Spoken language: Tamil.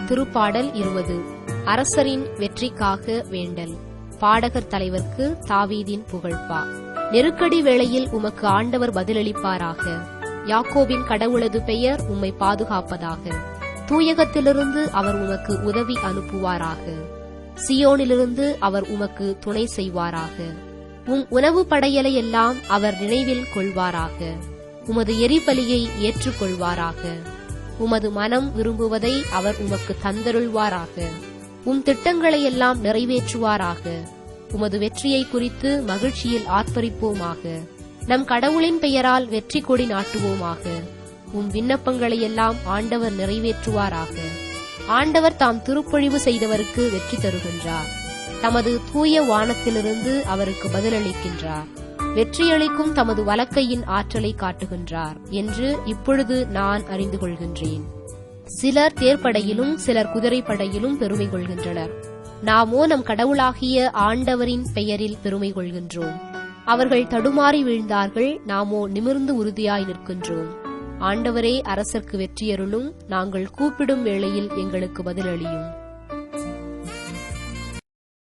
திருப்பாடல் 20. அரசரின் வெற்றிக்காக வேண்டல். பாடகர் தலைவர்க்கு தாவீதின் புகழ்பா. நெருக்கடி வேளையில் உமக்கு ஆண்டவர் பதிலளிப்பாராக. யாக்கோபின் கடவுளது பெயர் உம்மை பாதுகாப்பதாக. தூயகத்திலிருந்து அவர் உமக்கு உதவி அனுப்புவாராக. சியோனிலிருந்து அவர் உமக்கு துணை செய்வாராக. உணவு படையலை எல்லாம் அவர் நினைவில் கொள்வாராக. உமது எரிபலியை ஏற்றுக்கொள்வாராக. உமது மனம் விரும்புவதை அவர் உமக்கு தந்தருள்வாராக. திட்டங்களையெல்லாம் நிறைவேற்றுவாராக. உமது வெற்றியை குறித்து மகிழ்ச்சியில் ஆர்ப்பரிப்போமாக. நம் கடவுளின் பெயரால் வெற்றி கொடி நாட்டுவோமாக. விண்ணப்பங்களையெல்லாம் ஆண்டவர் நிறைவேற்றுவாராக. ஆண்டவர் தாம் திருப்பொழிவு செய்தவருக்கு வெற்றி தருகின்றார். தமது தூய வானத்திலிருந்து அவருக்கு பதிலளிக்கின்றார். வெற்றியளிக்கும் தமது வலக்கையின் ஆற்றலை காட்டுகின்றார் என்று இப்பொழுது நான் அறிந்து கொள்கின்றேன். சிலர் தேர்ப்படையிலும் சிலர் குதிரைப்படையிலும் பெருமை கொள்கின்றனர். நாமோ நம் கடவுளாகிய ஆண்டவரின் பெயரில் பெருமை கொள்கின்றோம். அவர்கள் தடுமாறி வீழ்ந்தார்கள், நாமோ நிமிர்ந்து உறுதியாய் நிற்கின்றோம். ஆண்டவரே அரசர்க்கு வெற்றியருளும். நாங்கள் கூப்பிடும் வேளையில் எங்களுக்கு பதிலளியும்.